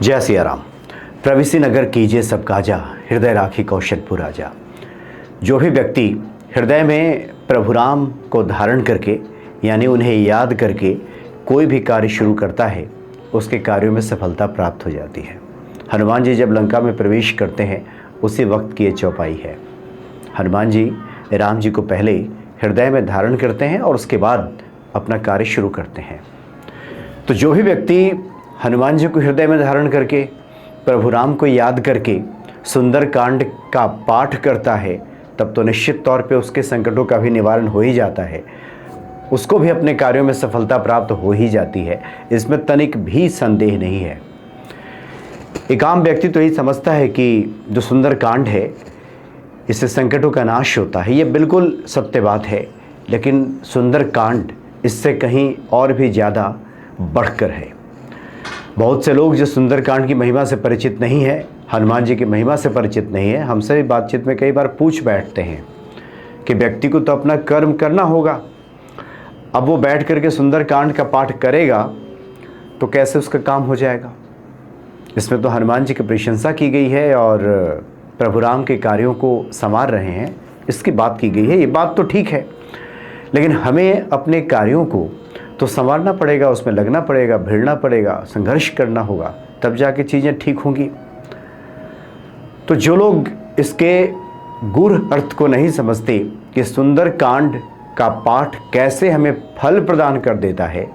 जय सिया राम। प्रविसी नगर कीजिए सब काजा, हृदय राखी कौशलपुर राजा। जो भी व्यक्ति हृदय में प्रभु राम को धारण करके यानी उन्हें याद करके कोई भी कार्य शुरू करता है, उसके कार्यों में सफलता प्राप्त हो जाती है। हनुमान जी जब लंका में प्रवेश करते हैं, उसी वक्त की ये चौपाई है। हनुमान जी राम जी को पहले हृदय में धारण करते हैं और उसके बाद अपना कार्य शुरू करते हैं। तो जो भी व्यक्ति हनुमान जी को हृदय में धारण करके प्रभु राम को याद करके सुंदर कांड का पाठ करता है, तब तो निश्चित तौर पे उसके संकटों का भी निवारण हो ही जाता है, उसको भी अपने कार्यों में सफलता प्राप्त हो ही जाती है। इसमें तनिक भी संदेह नहीं है। एक आम व्यक्ति तो यही समझता है कि जो सुंदर कांड है इससे संकटों का नाश होता है। ये बिल्कुल सत्य बात है, लेकिन सुंदर कांड इससे कहीं और भी ज़्यादा बढ़कर है। बहुत से लोग जो सुंदरकांड की महिमा से परिचित नहीं है, हनुमान जी की महिमा से परिचित नहीं है, हमसे भी बातचीत में कई बार पूछ बैठते हैं कि व्यक्ति को तो अपना कर्म करना होगा, अब वो बैठ करके सुंदरकांड का पाठ करेगा तो कैसे उसका काम हो जाएगा। इसमें तो हनुमान जी की प्रशंसा की गई है और प्रभु राम के कार्यों को संवार रहे हैं, इसकी बात की गई है। ये बात तो ठीक है, लेकिन हमें अपने कार्यों को तो संवारना पड़ेगा, उसमें लगना पड़ेगा, भिड़ना पड़ेगा, संघर्ष करना होगा, तब जाके चीज़ें ठीक होंगी। तो जो लोग इसके गूढ़ अर्थ को नहीं समझते कि सुंदर कांड का पाठ कैसे हमें फल प्रदान कर देता है,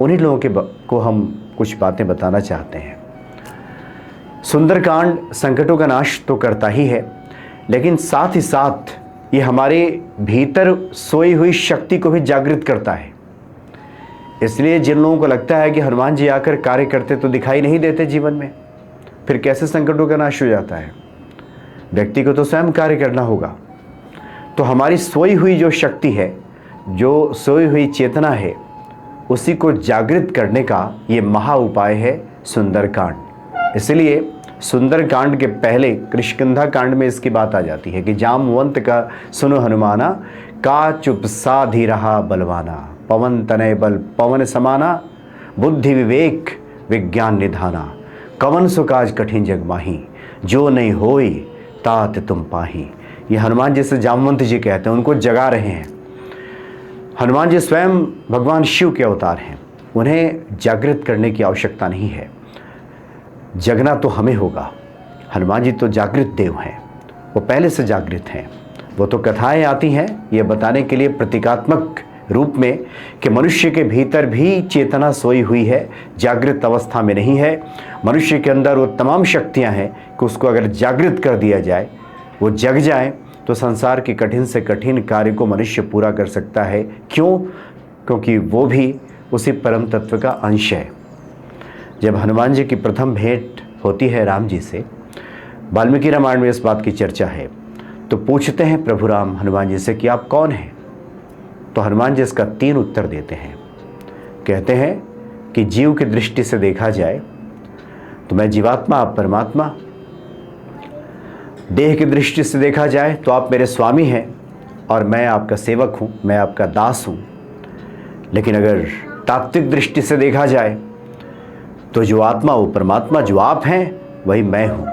उन्हीं लोगों को हम कुछ बातें बताना चाहते हैं। सुंदरकांड संकटों का नाश तो करता ही है, लेकिन साथ ही साथ ये हमारे भीतर सोई हुई शक्ति को भी जागृत करता है। इसलिए जिन लोगों को लगता है कि हनुमान जी आकर कार्य करते तो दिखाई नहीं देते जीवन में, फिर कैसे संकटों का नाश हो जाता है। व्यक्ति को तो स्वयं कार्य करना होगा। तो हमारी सोई हुई जो शक्ति है, जो सोई हुई चेतना है, उसी को जागृत करने का ये महा उपाय है सुंदरकांड। इसलिए सुंदरकांड के पहले किष्किंधा कांड में इसकी बात आ जाती है कि जामवंत का सुनो हनुमाना, का चुप सा धी रहा बलवाना, पवन तनय बल पवन समाना, बुद्धि विवेक विज्ञान निधाना, कवन सुकाज कठिन जग माही, जो नहीं होई तात तुम पाही। ये हनुमान जी से जामवंत जी कहते हैं, उनको जगा रहे हैं। हनुमान जी स्वयं भगवान शिव के अवतार हैं, उन्हें जागृत करने की आवश्यकता नहीं है, जगना तो हमें होगा। हनुमान जी तो जागृत देव हैं, वो पहले से जागृत हैं। वो तो कथाएं आती हैं ये बताने के लिए प्रतीकात्मक रूप में कि मनुष्य के भीतर भी चेतना सोई हुई है, जागृत अवस्था में नहीं है। मनुष्य के अंदर वो तमाम शक्तियां हैं कि उसको अगर जागृत कर दिया जाए, वो जग जाए, तो संसार के कठिन से कठिन कार्य को मनुष्य पूरा कर सकता है। क्यों? क्योंकि वो भी उसी परम तत्व का अंश है। जब हनुमान जी की प्रथम भेंट होती है राम जी से, वाल्मीकि रामायण में इस बात की चर्चा है, तो पूछते हैं प्रभु राम हनुमान जी से कि आप कौन हैं। तो हनुमान जी इसका 3 उत्तर देते हैं। कहते हैं कि जीव की दृष्टि से देखा जाए तो मैं जीवात्मा, आप परमात्मा। देह की दृष्टि से देखा जाए तो आप मेरे स्वामी हैं और मैं आपका सेवक हूँ, मैं आपका दास हूँ। लेकिन अगर तात्विक दृष्टि से देखा जाए तो जो आत्मा, वो परमात्मा, जो आप हैं वही मैं हूँ।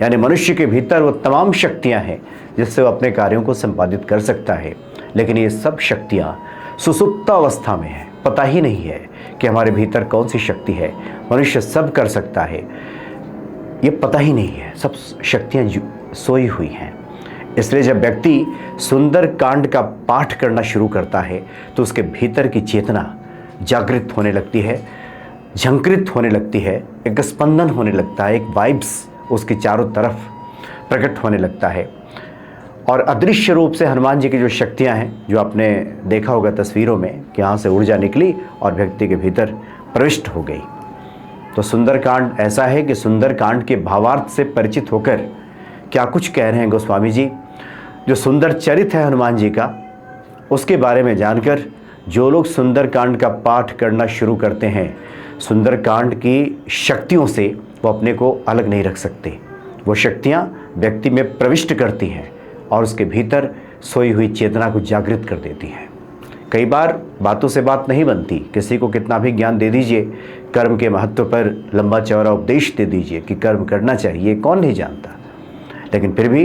यानी मनुष्य के भीतर वो तमाम शक्तियाँ हैं जिससे वो अपने कार्यों को संपादित कर सकता है, लेकिन ये सब शक्तियाँ सुसुप्त अवस्था में हैं। पता ही नहीं है कि हमारे भीतर कौन सी शक्ति है। मनुष्य सब कर सकता है, ये पता ही नहीं है, सब शक्तियाँ सोई हुई हैं। इसलिए जब व्यक्ति सुंदर कांड का पाठ करना शुरू करता है तो उसके भीतर की चेतना जागृत होने लगती है, झंकृत होने लगती है, एक स्पंदन होने लगता है, एक वाइब्स उसके चारों तरफ प्रकट होने लगता है। और अदृश्य रूप से हनुमान जी की जो शक्तियां हैं, जो आपने देखा होगा तस्वीरों में कि यहाँ से ऊर्जा निकली और व्यक्ति के भीतर प्रविष्ट हो गई। तो सुंदरकांड ऐसा है कि सुंदरकांड के भावार्थ से परिचित होकर क्या कुछ कह रहे हैं गोस्वामी जी। जो सुंदर चरित्र है हनुमान जी का, उसके बारे में जानकर जो लोग सुंदरकांड का पाठ करना शुरू करते हैं, सुंदरकांड की शक्तियों से वो अपने को अलग नहीं रख सकते। वो शक्तियाँ व्यक्ति में प्रविष्ट करती हैं और उसके भीतर सोई हुई चेतना को जागृत कर देती हैं। कई बार बातों से बात नहीं बनती, किसी को कितना भी ज्ञान दे दीजिए, कर्म के महत्व पर लंबा चौड़ा उपदेश दे दीजिए कि कर्म करना चाहिए, कौन नहीं जानता, लेकिन फिर भी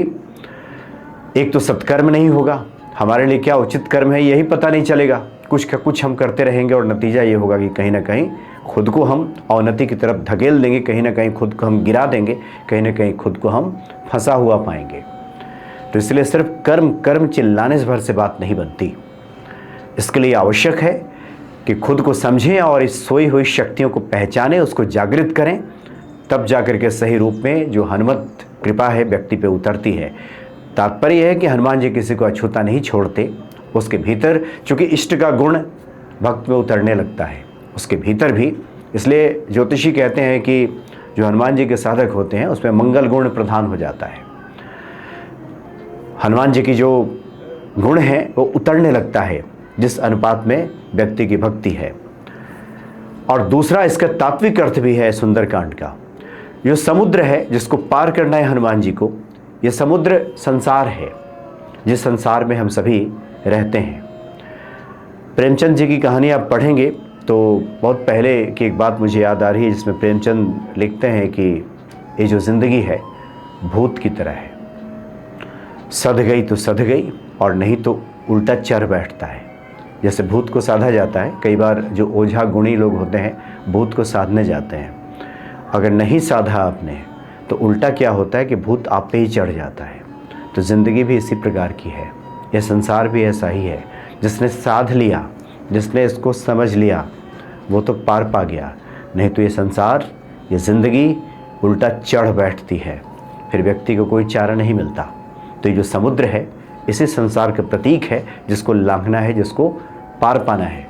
एक तो सत्कर्म नहीं होगा, हमारे लिए क्या उचित कर्म है यही पता नहीं चलेगा, कुछ का कुछ हम करते रहेंगे और नतीजा ये होगा कि कहीं ना कहीं खुद को हम अवनति की तरफ धकेल देंगे, कहीं ना कहीं खुद को हम गिरा देंगे, कहीं ना कहीं खुद को हम फंसा हुआ पाएंगे। तो इसलिए सिर्फ कर्म कर्म चिल्लाने से भर से बात नहीं बनती। इसके लिए आवश्यक है कि खुद को समझें और इस सोई हुई शक्तियों को पहचानें, उसको जागृत करें, तब जाकर के सही रूप में जो हनुमत कृपा है व्यक्ति पे उतरती है। तात्पर्य है कि हनुमान जी किसी को अछूता नहीं छोड़ते, उसके भीतर चूँकि इष्ट का गुण भक्त में उतरने लगता है, उसके भीतर भी। इसलिए ज्योतिषी कहते हैं कि जो हनुमान जी के साधक होते हैं उसमें मंगल गुण प्रधान हो जाता है, हनुमान जी की जो गुण है वो उतरने लगता है जिस अनुपात में व्यक्ति की भक्ति है। और दूसरा इसका तात्विक अर्थ भी है सुंदरकांड का। जो समुद्र है जिसको पार करना है हनुमान जी को, ये समुद्र संसार है जिस संसार में हम सभी रहते हैं। प्रेमचंद जी की कहानी आप पढ़ेंगे तो बहुत पहले की एक बात मुझे याद आ रही है, जिसमें प्रेमचंद लिखते हैं कि ये जो ज़िंदगी है भूत की तरह है, सध गई तो सध गई और नहीं तो उल्टा चढ़ बैठता है। जैसे भूत को साधा जाता है, कई बार जो ओझा गुणी लोग होते हैं भूत को साधने जाते हैं, अगर नहीं साधा आपने तो उल्टा क्या होता है कि भूत आप पे ही चढ़ जाता है। तो ज़िंदगी भी इसी प्रकार की है, यह संसार भी ऐसा ही है। जिसने साध लिया, जिसने इसको समझ लिया वो तो पार पा गया, नहीं तो ये संसार, ये ज़िंदगी उल्टा चढ़ बैठती है, फिर व्यक्ति को कोई चारा नहीं मिलता। तो ये जो समुद्र है इसी संसार का प्रतीक है जिसको लांघना है, जिसको पार पाना है,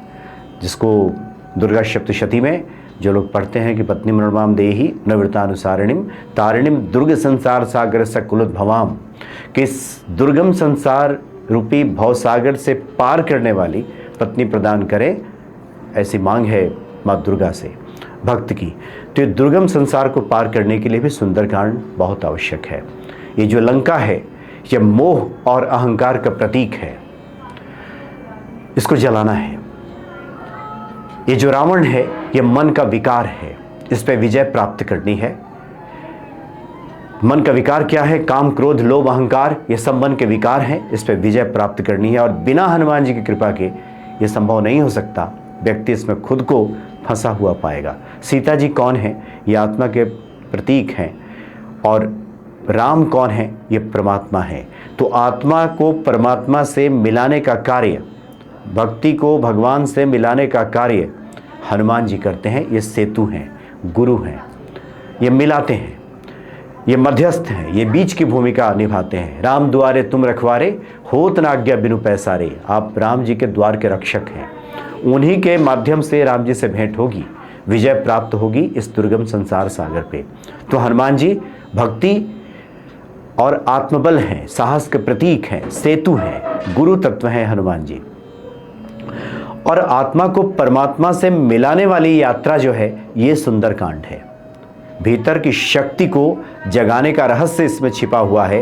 जिसको दुर्गा सप्तशती में जो लोग पढ़ते हैं कि पत्नी मृणमाम देही नवृतानुसारिणीम तारिणीम दुर्ग संसार सागर सकुलत भवाम, कि इस दुर्गम संसार रूपी भवसागर से पार करने वाली पत्नी प्रदान करे, ऐसी मांग है माँ दुर्गा से भक्त की। तो ये दुर्गम संसार को पार करने के लिए भी सुंदरकांड बहुत आवश्यक है। ये जो लंका है यह मोह और अहंकार का प्रतीक है, इसको जलाना है। ये जो रावण है यह मन का विकार है, इस पर विजय प्राप्त करनी है। मन का विकार क्या है? काम क्रोध लोभ अहंकार, ये सब मन के विकार हैं, इस पर विजय प्राप्त करनी है। और बिना हनुमान जी की कृपा के ये संभव नहीं हो सकता, व्यक्ति इसमें खुद को फंसा हुआ पाएगा। सीता जी कौन है? ये आत्मा के प्रतीक हैं। और राम कौन है? ये परमात्मा है। तो आत्मा को परमात्मा से मिलाने का कार्य, भक्ति को भगवान से मिलाने का कार्य हनुमान जी करते हैं। ये सेतु हैं, गुरु हैं, ये मिलाते हैं, ये मध्यस्थ हैं, ये बीच की भूमिका निभाते हैं। राम द्वारे तुम रखवारे, होत न आज्ञा बिनु पैसारे। आप राम जी के द्वार के रक्षक हैं, उन्हीं के माध्यम से राम जी से भेंट होगी, विजय प्राप्त होगी इस दुर्गम संसार सागर पे। तो हनुमान जी भक्ति और आत्मबल हैं, साहस के प्रतीक हैं, सेतु हैं, गुरु तत्व हैं हनुमान जी। और आत्मा को परमात्मा से मिलाने वाली यात्रा जो है ये सुंदरकांड है। भीतर की शक्ति को जगाने का रहस्य इसमें छिपा हुआ है।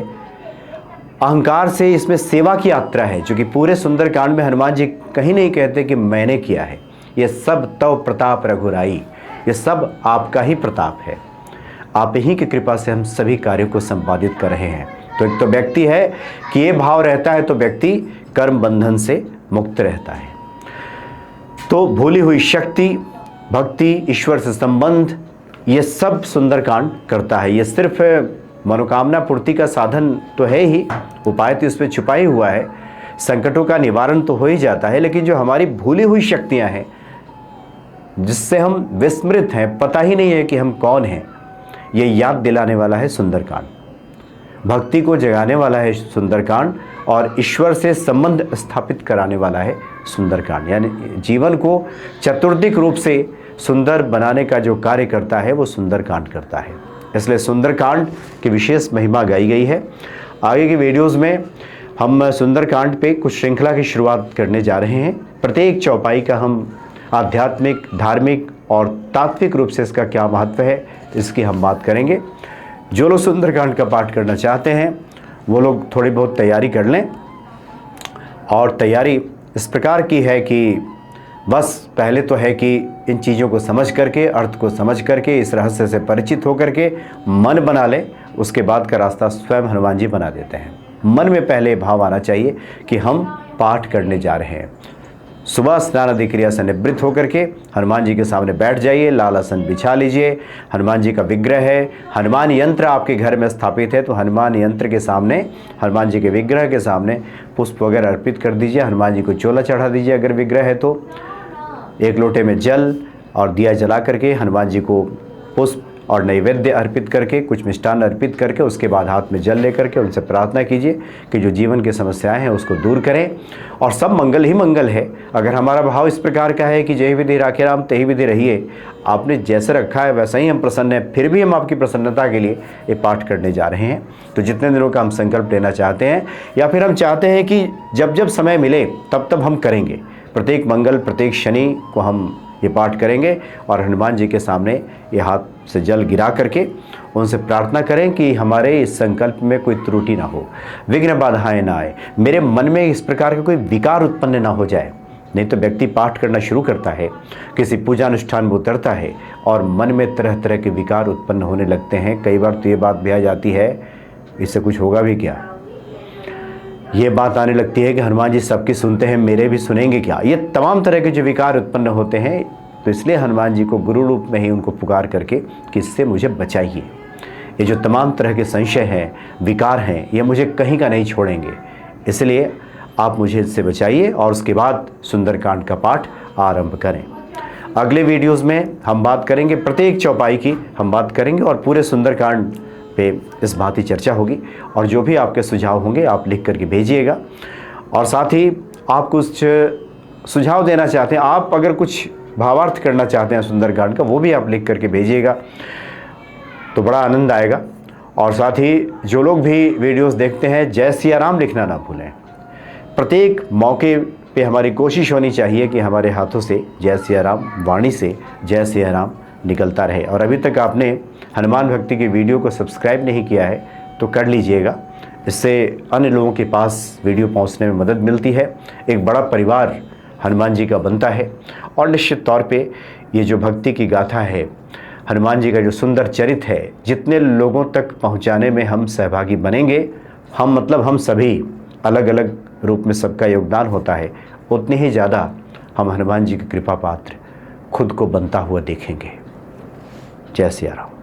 अहंकार से इसमें सेवा की यात्रा है, जो कि पूरे सुंदरकांड में हनुमान जी कहीं नहीं कहते कि मैंने किया है, ये सब तव प्रताप रघुराई, ये सब आपका ही प्रताप है, आप ही की कृपा से हम सभी कार्यों को संपादित कर रहे हैं। तो एक तो व्यक्ति है कि ये भाव रहता है तो व्यक्ति कर्म बंधन से मुक्त रहता है। तो भूली हुई शक्ति, भक्ति, ईश्वर से संबंध, ये सब सुंदरकांड करता है। ये सिर्फ मनोकामना पूर्ति का साधन तो है ही, उपाय तो इसमें छुपा ही हुआ है, संकटों का निवारण तो हो ही जाता है, लेकिन जो हमारी भूली हुई शक्तियां हैं जिससे हम विस्मृत हैं, पता ही नहीं है कि हम कौन हैं, ये याद दिलाने वाला है सुंदरकांड। भक्ति को जगाने वाला है सुंदरकांड और ईश्वर से संबंध स्थापित कराने वाला है सुंदरकांड। यानी जीवन को चतुर्दिक रूप से सुंदर बनाने का जो कार्य करता है वो सुंदरकांड करता है। इसलिए सुंदरकांड की विशेष महिमा गाई गई है। आगे की वीडियोज़ में हम सुंदरकांड पे कुछ श्रृंखला की शुरुआत करने जा रहे हैं। प्रत्येक चौपाई का हम आध्यात्मिक, धार्मिक और तात्विक रूप से इसका क्या महत्व है इसकी हम बात करेंगे। जो लोग सुंदरकांड का पाठ करना चाहते हैं वो लोग थोड़ी बहुत तैयारी कर लें, और तैयारी इस प्रकार की है कि बस पहले तो है कि इन चीज़ों को समझ करके, अर्थ को समझ करके, इस रहस्य से परिचित होकर के मन बना लें। उसके बाद का रास्ता स्वयं हनुमान जी बना देते हैं। मन में पहले भाव आना चाहिए कि हम पाठ करने जा रहे हैं। सुबह स्नान आदि क्रिया से निवृत्त होकर के हनुमान जी के सामने बैठ जाइए, लाल आसन बिछा लीजिए। हनुमान जी का विग्रह है, हनुमान यंत्र आपके घर में स्थापित है, तो हनुमान यंत्र के सामने, हनुमान जी के विग्रह के सामने पुष्प वगैरह अर्पित कर दीजिए। हनुमान जी को चोला चढ़ा दीजिए अगर विग्रह है तो। एक लोटे में जल और दिया जला करके हनुमान जी को पुष्प और नैवेद्य अर्पित करके, कुछ मिष्टान अर्पित करके, उसके बाद हाथ में जल लेकर के उनसे प्रार्थना कीजिए कि जो जीवन की समस्याएं हैं उसको दूर करें और सब मंगल ही मंगल है। अगर हमारा भाव इस प्रकार का है कि जय विधि राखे राम तही विधि रहिए, आपने जैसे रखा है वैसा ही हम प्रसन्न हैं, फिर भी हम आपकी प्रसन्नता के लिए ये पाठ करने जा रहे हैं। तो जितने दिनों का हम संकल्प लेना चाहते हैं या फिर हम चाहते हैं कि जब जब समय मिले तब तब हम करेंगे, प्रत्येक मंगल प्रत्येक शनि को हम ये पाठ करेंगे और हनुमान जी के सामने ये हाथ से जल गिरा करके उनसे प्रार्थना करें कि हमारे इस संकल्प में कोई त्रुटि ना हो, विघ्न बाधाएं ना आए, मेरे मन में इस प्रकार का कोई विकार उत्पन्न ना हो जाए। नहीं तो व्यक्ति पाठ करना शुरू करता है, किसी पूजा अनुष्ठान में उतरता है और मन में तरह तरह के विकार उत्पन्न होने लगते हैं। कई बार तो ये बात भी आ जाती है, इससे कुछ होगा भी क्या। ये बात आने लगती है कि हनुमान जी सबकी सुनते हैं, मेरे भी सुनेंगे क्या। ये तमाम तरह के जो विकार उत्पन्न होते हैं, तो इसलिए हनुमान जी को गुरु रूप में ही उनको पुकार करके कि इससे मुझे बचाइए। ये जो तमाम तरह के संशय हैं, विकार हैं, ये मुझे कहीं का नहीं छोड़ेंगे, इसलिए आप मुझे इससे बचाइए। और उसके बाद सुंदरकांड का पाठ आरंभ करें। अगले वीडियोज़ में हम बात करेंगे, प्रत्येक चौपाई की हम बात करेंगे और पूरे सुंदरकांड पे इस भांति चर्चा होगी। और जो भी आपके सुझाव होंगे आप लिख करके भेजिएगा। और साथ ही आप कुछ सुझाव देना चाहते हैं, आप अगर कुछ भावार्थ करना चाहते हैं सुंदरकांड का, वो भी आप लिख करके भेजिएगा तो बड़ा आनंद आएगा। और साथ ही जो लोग भी वीडियोस देखते हैं, जय सिया राम लिखना ना भूलें। प्रत्येक मौके पे हमारी कोशिश होनी चाहिए कि हमारे हाथों से जय सिया राम, वाणी से जय सिया राम निकलता रहे। और अभी तक आपने हनुमान भक्ति की वीडियो को सब्सक्राइब नहीं किया है तो कर लीजिएगा, इससे अन्य लोगों के पास वीडियो पहुंचने में मदद मिलती है। एक बड़ा परिवार हनुमान जी का बनता है। और निश्चित तौर पे ये जो भक्ति की गाथा है, हनुमान जी का जो सुंदर चरित्र है, जितने लोगों तक पहुंचाने में हम सहभागी बनेंगे, हम मतलब हम सभी अलग अलग रूप में सबका योगदान होता है, उतनी ही ज़्यादा हम हनुमान जी की कृपा पात्र खुद को बनता हुआ देखेंगे। जय सिया राम।